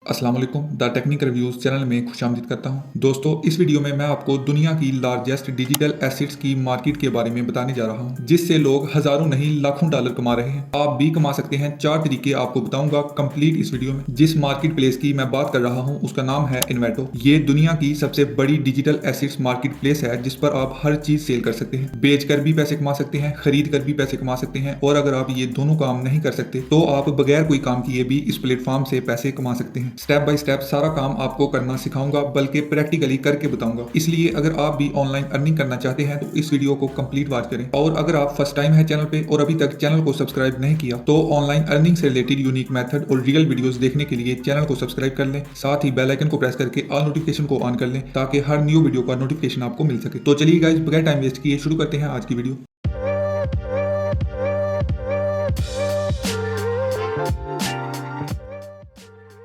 अस्सलाम वालेकुम the technique reviews channel में खुशामदीद करता हूं। दोस्तों, इस वीडियो में मैं आपको दुनिया की लार्जेस्ट डिजिटल एसेट्स की मार्केट के बारे में बताने जा रहा हूं, जिससे लोग हजारों नहीं लाखों डॉलर कमा रहे हैं। आप भी कमा सकते हैं। 4 तरीके आपको बताऊंगा कंप्लीट इस वीडियो में। जिस मार्केट प्लेस की मैं बात कर रहा हूं उसका नाम है इन्वेटो। ये दुनिया की सबसे बड़ी डिजिटल एसेट्स मार्केट प्लेस है, जिस पर आप हर चीज सेल कर सकते हैं। बेच कर भी पैसे कमा सकते हैं, खरीद कर भी पैसे कमा सकते हैं, और अगर आप ये दोनों काम नहीं कर सकते तो आप बगैर कोई काम किए भी इस प्लेटफॉर्म से पैसे कमा सकते हैं। स्टेप बाय स्टेप सारा काम आपको करना सिखाऊंगा, बल्कि प्रैक्टिकली करके बताऊंगा। इसलिए अगर आप भी ऑनलाइन अर्निंग करना चाहते हैं तो इस वीडियो को कंप्लीट वॉच करें। और अगर आप फर्स्ट टाइम है चैनल पे और अभी तक चैनल को सब्सक्राइब नहीं किया तो ऑनलाइन अर्निंग से रिलेटेड यूनिक मेथड और रियल वीडियोस देखने के लिए चैनल को सब्सक्राइब कर लें। साथ ही बेल आइकन को प्रेस करके ऑल नोटिफिकेशन को ऑन कर लें, ताकि हर न्यू वीडियो का नोटिफिकेशन आपको मिल सके। तो चलिए गाइस, बगैर टाइम वेस्ट किए शुरू करते हैं आज की वीडियो।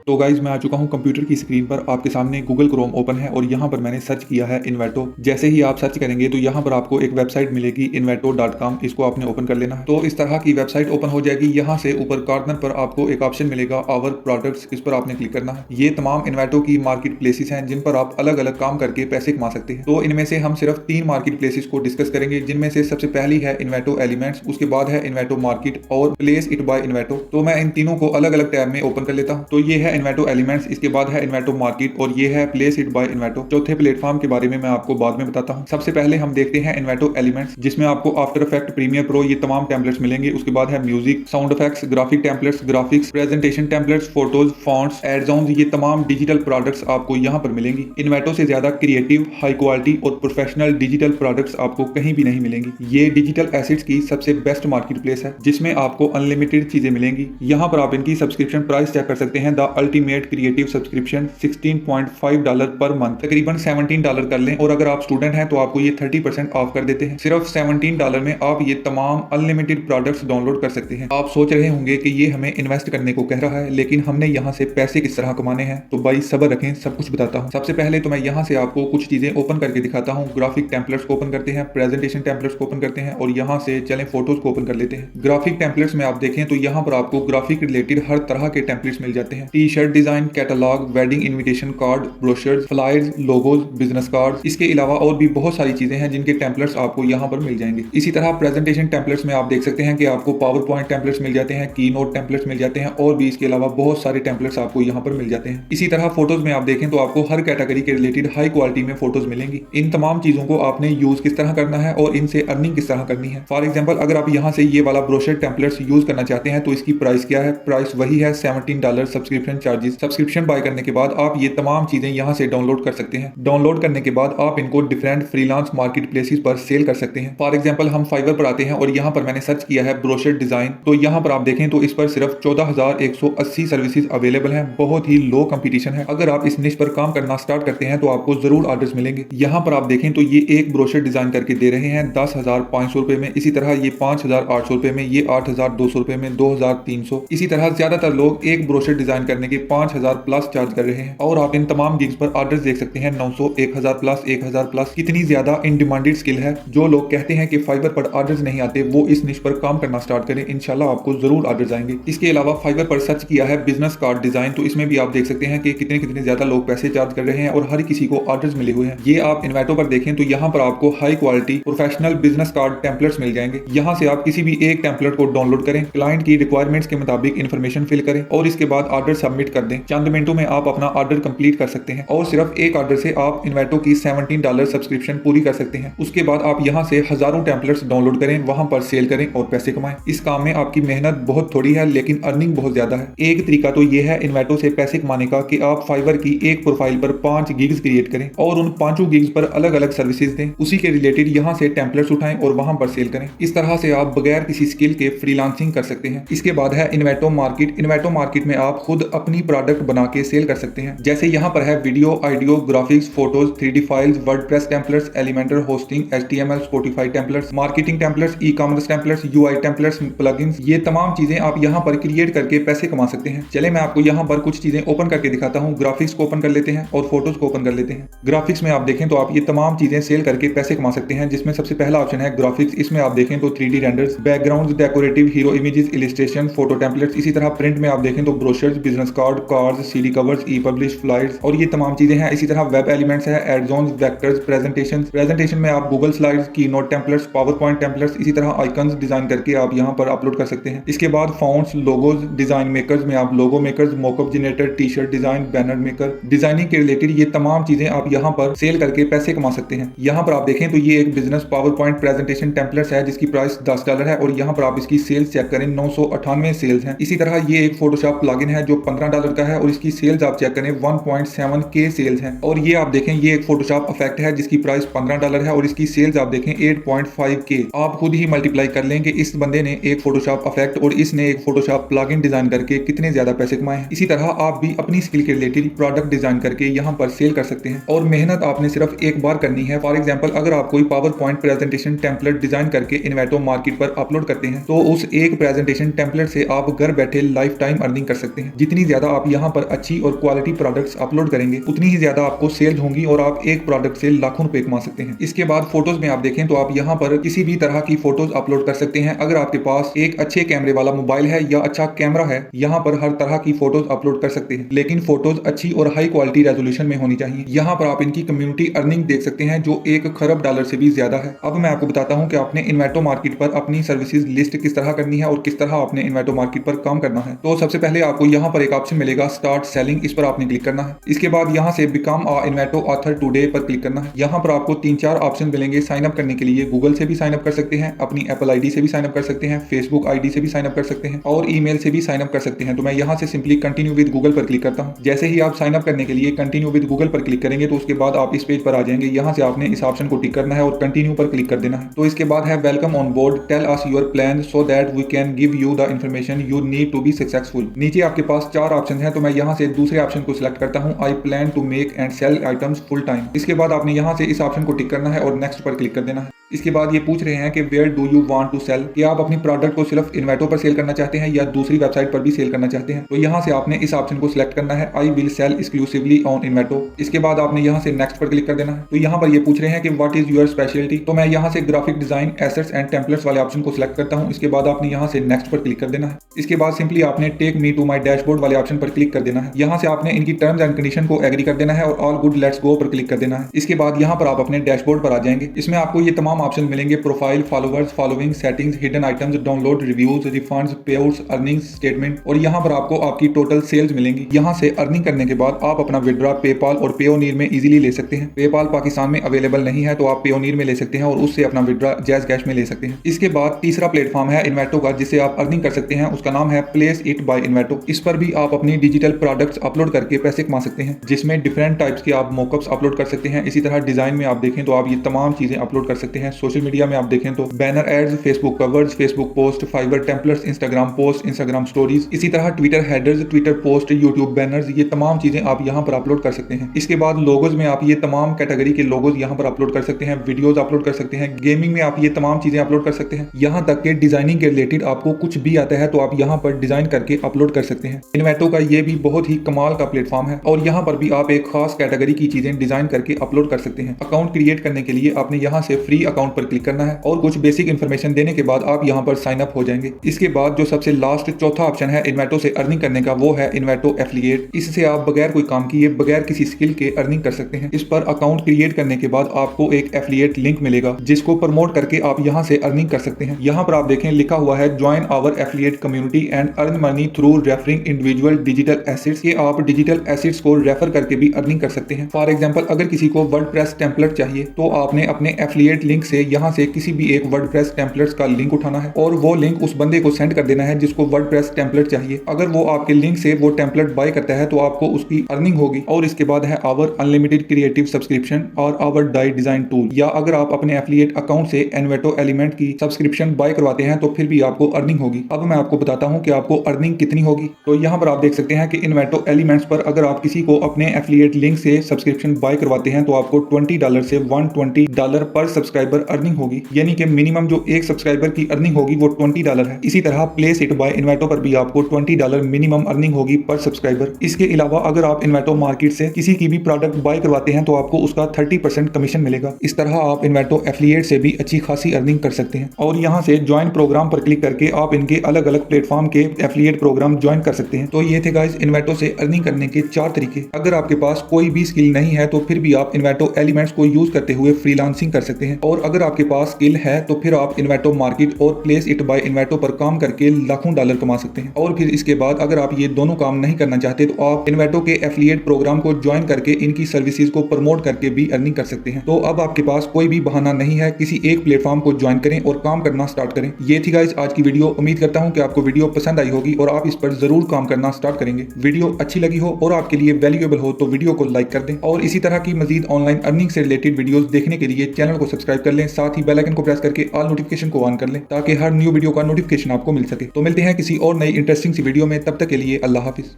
तो गाइज, मैं आ चुका हूं कंप्यूटर की स्क्रीन पर। आपके सामने गूगल क्रोम ओपन है और यहां पर मैंने सर्च किया है इन्वेटो। जैसे ही आप सर्च करेंगे तो यहां पर आपको एक वेबसाइट मिलेगी inveto.com। इसको आपने ओपन कर लेना है। तो इस तरह की वेबसाइट ओपन हो जाएगी। यहां से ऊपर कॉर्नर पर आपको एक ऑप्शन मिलेगा आवर प्रोडक्ट्स। इस पर आपने क्लिक करना है। ये तमाम इन्वेटो की मार्केट प्लेसेस हैं जिन पर आप अलग अलग काम करके पैसे कमा सकते हैं। तो इनमें से हम सिर्फ 3 मार्केट प्लेसेस को डिस्कस करेंगे, जिनमें से सबसे पहली है इन्वेटो एलिमेंट्स, उसके बाद है इन्वेटो मार्केट और प्लेस इट बाय इन्वेटो। तो मैं इन तीनों को अलग अलग टैब में ओपन कर लेता हूँ। तो ये है इन्वेटो एलिमेंट्स, इसके बाद है इन्वेटो मार्केट और ये है प्लेस इट बाय इन्वेटो। चौथे प्लेटफॉर्म के बारे में मैं आपको बाद में बताता हूं। सबसे पहले हम देखते हैं इन्वेटो एलिमेंट्स, जिसमें आपको आफ्टर इफेक्ट, प्रीमियर प्रो, ये तमाम टेम्पलेट्स मिलेंगे। उसके बाद है music, sound effects, graphic templates, graphics, presentation templates, photos, fonts, add ons, ये तमाम डिजिटल प्रोडक्ट्स आपको यहाँ पर मिलेंगी। इन्वेटो से ज्यादा क्रिएटिव, हाई क्वालिटी और प्रोफेशनल डिजिटल प्रोडक्ट्स आपको कहीं भी नहीं मिलेंगी। ये डिजिटल एसेट्स की सबसे बेस्ट मार्केट प्लेस है, जिसमें आपको अनलिमिटेड चीजें मिलेंगी। यहाँ पर आप इनकी सब्सक्रिप्शन प्राइस चेक कर सकते हैं। The ultimate creative subscription $16.5 per month, तकरीबन $17 कर लें। और अगर आप स्टूडेंट हैं तो आपको ये 30% ऑफ कर देते हैं। सिर्फ $17 में आप ये तमाम अनलिमिटेड प्रोडक्ट्स डाउनलोड कर सकते हैं। आप सोच रहे होंगे कि ये हमें इन्वेस्ट करने को कह रहा है, लेकिन हमने यहाँ से पैसे किस तरह कमाने हैं। तो भाई सब्र रखें, सब कुछ बताता हूँ। सबसे पहले तो मैं यहाँ से आपको कुछ चीजें ओपन करके दिखाता हूँ। ग्राफिक टेम्पलेट्स को ओपन करते हैं, प्रेजेंटेशन टेम्पलेट्स को ओपन करते हैं, और यहाँ से चलें फोटोज को ओपन कर लेते हैं। ग्राफिक टेम्पलेट्स में आप देखें तो यहाँ पर आपको ग्राफिक रिलेटेड हर तरह के टेम्पलेट्स मिल जाते हैं। T shirt design, catalogue, wedding invitation card, brochures, flyers, logos, business card. इसके अलावा और भी बहुत सारी चीजें हैं जिनके टेम्पलेट्स आपको यहाँ पर मिल जाएंगे। इसी तरह प्रेजेंटेशन टेम्पलेट्स में आप देख सकते हैं कि आपको पावर पॉइंट टेम्पलेट्स मिल जाते हैं, की नोट टेम्पलेट्स मिल जाते हैं, और भी इसके अलावा बहुत सारे टेम्पलेट्स आपको यहाँ पर मिल जाते हैं। इसी तरह फोटोज में आप देखें तो आपको हर कैटेगरी के रिलेटेड हाई क्वालिटी में फोटोज मिलेंगी। इन तमाम चीजों को आपने यूज किस तरह करना है और इनसे अर्निंग किस तरह करनी है। फॉर एग्जाम्पल, अगर आप यहाँ से ये वाला ब्रोशर टेम्पलेट्स यूज करना चाहते हैं तो इसकी प्राइस क्या है? प्राइस वही है $17 सब्सक्रिप्शन चार्जेस। सब्सक्रिप्शन बाय करने के बाद आप ये तमाम चीजें यहाँ से डाउनलोड कर सकते हैं। डाउनलोड करने के बाद आप इनको डिफरेंट फ्रीलांस मार्केट प्लेसेस पर सेल कर सकते हैं। फॉर एग्जांपल, हम फाइवर पर आते हैं और यहाँ पर मैंने सर्च किया है ब्रोशर डिजाइन। तो यहाँ पर आप देखें तो इस पर सिर्फ 14,180 सर्विसेज अवेलेबल हैं। बहुत ही लो कंपटीशन है। अगर आप इस निश पर काम करना स्टार्ट करते हैं तो आपको जरूर ऑर्डर्स मिलेंगे। यहाँ पर आप देखें तो ये एक ब्रोशर डिजाइन करके दे रहे हैं 10,500 रुपए में। इसी तरह ये 5,800 रुपए में, ये 8,200 रुपए में, 2,300। इसी तरह ज्यादातर लोग एक ब्रोशर डिजाइन करने के 5,000 प्लस चार्ज कर रहे हैं। और आप इन तमाम गिग्स पर ऑर्डर्स देख सकते हैं 900, 1,000 प्लस, 1,000 प्लस। कितनी ज्यादा इन डिमांडेड स्किल है। जो लोग कहते हैं कि फाइवर पर ऑर्डर्स नहीं आते, वो इस निश पर काम करना स्टार्ट करें। इंशाल्लाह आपको जरूर ऑर्डर्स आएंगे। इसके अलावा फाइवर पर सर्च किया है बिजनेस कार्ड डिजाइन। तो इसमें भी आप देख सकते हैं कि कितने कितने ज्यादा लोग पैसे चार्ज कर रहे हैं और हर किसी को ऑर्डर्स मिले हुए हैं। ये आप इन्वेटो पर देखें तो यहाँ पर आपको high quality professional business card templates मिल जाएंगे। यहाँ से आप किसी भी एक टेम्पलेट को डाउनलोड करें, क्लाइंट की रिक्वायरमेंट्स के मुताबिक इन्फॉर्मेशन फिल करें और इसके बाद ऑर्डर सबमिट कर दें। चंद मिनटों में आप अपना ऑर्डर कंप्लीट कर सकते हैं और सिर्फ एक ऑर्डर से आप इन्वेटो की $17 सब्सक्रिप्शन पूरी कर सकते हैं। उसके बाद आप यहाँ से हजारों टेम्पलेट्स डाउनलोड करें, वहां पर सेल करें और पैसे कमाएं। इस काम में आपकी मेहनत बहुत थोड़ी है, लेकिन अर्निंग बहुत ज्यादा है। एक तरीका तो ये है इन्वेटो से पैसे कमाने का कि आप फाइवर की एक प्रोफाइल पर 5 गिग्स क्रिएट करें और उन 5 गिग्स पर अलग अलग सर्विसेज दें। उसी के रिलेटेड यहाँ से टेम्पलेट्स उठाएं और वहां पर सेल करें। इस तरह से आप बगैर किसी स्किल के फ्रीलांसिंग कर सकते हैं। इसके बाद है इन्वेटो मार्केट। इन्वेटो मार्केट में आप खुद अपनी प्रोडक्ट बना के सेल कर सकते हैं। जैसे यहाँ पर है video, audio, graphics, photos, 3D files, WordPress templates, Elementor, hosting, HTML, Spotify templates, marketing templates, e-commerce templates, UI templates, plugins. ये तमाम चीजें आप यहाँ पर क्रिएट करके पैसे कमा सकते हैं। चले मैं आपको यहाँ पर कुछ चीजें ओपन करके दिखाता हूँ। ग्राफिक्स को ओपन कर लेते हैं और फोटोज को ओपन कर लेते हैं। ग्राफिक्स में आप देखें तो आप ये तमाम चीजें सेल करके पैसे कमा सकते हैं, जिसमें सबसे पहला ऑप्शन है ग्राफिक्स। इसमें आप देखें तो 3D renders, background, decorative, hero images, illustration, photo templates. इसी तरह प्रिंट में आप देखें तो brochures, business card, cards, CD covers, e publish, flights और ये तमाम चीजें हैं। इसी तरह वेब एलिमेंट्स है, एडजॉन्स, वेक्टर्स, प्रेजेंटेशन में आप Google slides, keynote templates, power point templates, इसी तरह आइकन्स डिजाइन करके आप यहाँ पर अपलोड कर सकते हैं। इसके बाद फॉन्ट्स, लोगोज, डिजाइन मेकर्स में आप logo makers, mockup generator, T shirt design, banner maker, designing के रिलेटेड ये तमाम चीजें आप यहाँ पर सेल करके पैसे कमा सकते हैं। यहाँ पर आप देखें तो ये एक business power point presentation templates है जिसकी प्राइस $10 है और यहाँ पर आप इसकी सेल्स चेक करें 998 सेल्स हैं। इसी तरह ये एक फोटोशॉप प्लगइन है जो $15 का है और इसकी सेल्स आप चेक करें 1.7K सेल्स हैं। और ये आप देखें ये एक फोटोशॉप इफेक्ट है जिसकी प्राइस $15 है और इसकी सेल्स आप देखें 8.5K। आप खुद ही मल्टीप्लाई कर लेंगे इस बंदे ने एक फोटोशॉप इफेक्ट और इसने एक फोटोशॉप प्लगइन डिजाइन करके कितने ज्यादा पैसे कमाए हैं। इसी तरह आप भी अपनी स्किल के रिलेटेड प्रोडक्ट डिजाइन करके यहाँ पर सेल कर सकते हैं और मेहनत आपने सिर्फ एक बार करनी है। फॉर एग्जाम्पल अगर आप कोई power point presentation template design करके इन्वेटो मार्केट पर अपलोड करते हैं तो उस एक प्रेजेंटेशन टेम्पलेट से आप घर बैठे लाइफ टाइम अर्निंग कर सकते हैं। जितनी ज्यादा आप यहाँ पर अच्छी और क्वालिटी प्रोडक्ट्स अपलोड करेंगे उतनी ही ज्यादा आपको सेल्स होंगी और आप एक प्रोडक्ट से लाखों रुपए कमा सकते हैं। इसके बाद फोटोज में आप देखें तो आप यहाँ पर किसी भी तरह की फोटोज अपलोड कर सकते हैं। अगर आपके पास एक अच्छे कैमरे वाला मोबाइल है या अच्छा कैमरा है यहाँ पर हर तरह की फोटोज अपलोड कर सकते हैं, लेकिन फोटोज अच्छी और हाई क्वालिटी रेजोल्यूशन में होनी चाहिए। यहाँ पर आप इनकी कम्युनिटी अर्निंग देख सकते हैं जो $1 खरब से भी ज्यादा है। अब मैं आपको बताता हूँ कि आपने इन्वेटो मार्केट पर अपनी सर्विसेज लिस्ट किस तरह करनी है और किस तरह आपने इन्वेटो मार्केट पर काम करना है। तो सबसे पहले आपको यहाँ पर एक ऑप्शन मिलेगा स्टार्ट सेलिंग, इस पर आपने क्लिक करना है। इसके बाद यहाँ से बिकम अ इन्वेटो ऑथर टुडे पर क्लिक करना है। यहाँ पर आपको 3-4 ऑप्शन मिलेंगे साइन अप करने के लिए। गूगल से भी साइन अप कर सकते हैं, अपनी एप्पल आईडी से भी साइन अप कर सकते हैं, फेसबुक आईडी से भी साइन अप कर सकते हैं और ईमेल से भी साइन अप कर सकते हैं। तो मैं यहाँ से सिंपली कंटिन्यू विद गूगल पर क्लिक करता हूँ। जैसे ही आप साइन अप करने के लिए कंटिन्यू विद गूगल पर क्लिक करेंगे तो उसके बाद आप इस पेज पर आ जाएंगे। यहाँ से आपने इस ऑप्शन को टिक करना है और कंटिन्यू पर क्लिक कर देना है। तो इसके बाद है welcome on board, tell us your plan so that we can give you the information you need to be successful. नीचे आपके पास 4 ऑप्शन हैं तो मैं यहाँ से दूसरे ऑप्शन को सिलेक्ट करता हूँ, I plan to make and sell items full time. इसके बाद आपने यहाँ से इस ऑप्शन को टिक करना है और नेक्स्ट पर क्लिक कर देना है। इसके बाद ये पूछ रहे हैं कि where do you want to sell, कि आप अपनी प्रोडक्ट को सिर्फ इन्वेटो पर सेल करना चाहते हैं या दूसरी वेबसाइट पर भी सेल करना चाहते हैं। तो यहाँ से आपने इस ऑप्शन को सिलेक्ट करना है, I will sell exclusively on Envato. इसके बाद आपने यहाँ से नेक्स्ट पर क्लिक कर देना है। तो यहाँ पर ये पूछ रहे हैं कि व्हाट इज योर स्पेशलिटी, तो मैं यहाँ से graphic design, assets and templates वाले ऑप्शन को सिलेक्ट करता हूँ। इसके बाद आपने यहाँ से नेक्स्ट पर क्लिक कर देना है। इसके बाद सिंपली आपने take me to my dashboard वाले ऑप्शन पर क्लिक कर देना है। यहाँ से आपने इनकी टर्म्स एंड कंडीशन को एग्री कर देना है और ऑल गुड लेट्स गो पर क्लिक कर देना है। इसके बाद यहाँ पर आप अपने डैशबोर्ड पर आ जाएंगे। इसमें आपको ये तमाम ऑप्शन मिलेंगे, profile, followers, following, settings, hidden items, download, reviews, refunds, पेआउट्स, earnings, statement और यहाँ पर आपको आपकी टोटल सेल्स मिलेंगी। यहाँ से अर्निंग करने के बाद आप अपना विड्रॉ पेपाल और पेओनीर में इजीली ले सकते हैं। पेपाल पाकिस्तान में अवेलेबल नहीं है तो आप पेओनीर में ले सकते हैं और उससे अपना विड्रॉ जैज कैश में ले सकते हैं। इसके बाद तीसरा प्लेटफॉर्म है इन्वेटो का जिससे आप अर्निंग कर सकते हैं, उसका नाम है प्लेस इट बाय इन्वेटो। इस पर भी आप अपनी डिजिटल प्रोडक्ट्स अपलोड करके पैसे कमा सकते हैं, जिसमें डिफरेंट टाइप्स के आप मॉकअप्स अपलोड कर सकते हैं। इसी तरह डिजाइन में आप देखें तो आप ये तमाम चीजें अपलोड कर सकते हैं। सोशल मीडिया में आप देखें तो banner ads, Facebook covers, Facebook post, Fiverr templates, Instagram post, Instagram stories, इसी तरह Twitter headers, Twitter post, YouTube banners, ये तमाम चीजें आप यहाँ पर अपलोड कर सकते हैं। इसके बाद लोगोज में आप ये तमाम कैटेगरी के लोगोज यहाँ पर अपलोड कर सकते हैं, वीडियोज अपलोड कर सकते हैं, गेमिंग में आप ये तमाम चीजें अपलोड कर सकते हैं। यहाँ तक के डिजाइनिंग के रिलेटेड आपको कुछ भी आता है तो आप यहाँ पर डिजाइन करके अपलोड कर सकते हैं। इन्वेटो का ये भी बहुत ही कमाल का प्लेटफॉर्म है और यहाँ पर भी आप एक खास कैटेगरी की चीजें डिजाइन करके अपलोड कर सकते हैं। अकाउंट क्रिएट करने के लिए आपने यहाँ से फ्री अकाउंट पर क्लिक करना है और कुछ बेसिक इन्फॉर्मेशन देने के बाद आप यहाँ पर साइन अप हो जाएंगे। इसके बाद जो सबसे लास्ट चौथा ऑप्शन है इन्वेटो से अर्निंग करने का वो है इन्वेटो एफिलिएट। इससे आप बगैर कोई काम किए, बगैर किसी स्किल के अर्निंग कर सकते हैं। इस पर अकाउंट क्रिएट करने के बाद आपको एक एफिलिएट लिंक मिलेगा जिसको प्रमोट करके आप यहाँ से अर्निंग कर सकते हैं। यहाँ पर आप देखें लिखा हुआ है join our affiliate community and earn money through referring individual digital assets. ये आप डिजिटल एसेट्स को रेफर करके भी अर्निंग कर सकते हैं। फॉर एग्जांपल अगर किसी को वर्डप्रेस टेम्पलेट चाहिए तो आपने अपने एफिलिएट लिंक से यहाँ से किसी भी एक वर्डप्रेस टेम्पलेट्स का लिंक उठाना है और वो लिंक उस बंदे को सेंड कर देना है जिसको वर्डप्रेस टेम्पलेट चाहिए। अगर वो आपके लिंक से वो टेम्पलेट बाय करता है तो आपको उसकी अर्निंग होगी। और इसके बाद है आवर अनलिमिटेड क्रिएटिव सब्सक्रिप्शन और आवर डाई डिजाइन टूल, या अगर आप अपने एफिलिएट अकाउंट से इन्वेटो एलिमेंट की सब्सक्रिप्शन बाय करवाते हैं तो फिर भी आपको अर्निंग होगी। अब मैं आपको बताता हूँ कि आपको अर्निंग कितनी होगी। तो यहाँ पर आप देख सकते हैं कि इन्वेटो एलिमेंट्स पर अगर आप किसी को अपने एफिलिएट लिंक से सब्सक्रिप्शन बाय करवाते हैं तो आपको $20 से $120 पर सब्सक्राइबर सब्सक्राइबर अर्निंग होगी, यानी कि मिनिमम जो एक सब्सक्राइबर की अर्निंग होगी वो $20 है। इसी तरह प्लेस इट बाय इन्वेटो पर भी आपको $20 मिनिमम अर्निंग होगी पर सब्सक्राइबर। इसके अलावा अगर आप इन्वेटो मार्केट से किसी की भी प्रोडक्ट बाय करवाते हैं तो आपको उसका 30% कमीशन मिलेगा। इस तरह आप इन्वेटो एफिलिएट से भी अच्छी खासी अर्निंग कर सकते हैं। और यहाँ से ज्वाइन प्रोग्राम पर क्लिक करके आप इनके अलग अलग प्लेटफॉर्म के एफिलिएट प्रोग्राम ज्वाइन कर सकते हैं। तो ये थे गाइस इन्वेटो से अर्निंग करने के 4 तरीके। अगर आपके पास कोई भी स्किल नहीं है तो फिर भी आप इन्वेटो एलिमेंट्स को यूज करते हुए फ्रीलांसिंग कर सकते हैं। और अगर आपके पास स्किल है तो फिर आप इन्वेटो मार्केट और प्लेस इट बाय इन्वेटो पर काम करके लाखों डॉलर कमा सकते हैं। और फिर इसके बाद अगर आप ये दोनों काम नहीं करना चाहते तो आप इन्वेटो के एफिलिएट प्रोग्राम को ज्वाइन करके इनकी सर्विसेज को प्रमोट करके भी अर्निंग कर सकते हैं। तो अब आपके पास कोई भी बहाना नहीं है, किसी एक प्लेटफॉर्म को ज्वाइन करें और काम करना स्टार्ट करें। ये थी गाइस आज की वीडियो। उम्मीद करता हूं कि आपको वीडियो पसंद आई होगी और आप इस पर जरूर काम करना स्टार्ट करेंगे। वीडियो अच्छी लगी हो और आपके लिए वैल्यूएबल हो तो वीडियो को लाइक कर दें और इसी तरह की मजीद ऑनलाइन अर्निंग से रिलेटेड वीडियोस देखने के लिए चैनल को सब्सक्राइब कर लें। साथ ही बेल आइकन को प्रेस करके ऑल नोटिफिकेशन को ऑन कर लें ताकि हर न्यू वीडियो का नोटिफिकेशन आपको मिल सके। तो मिलते हैं किसी और नई इंटरेस्टिंग सी वीडियो में, तब तक के लिए अल्लाह हाफिज।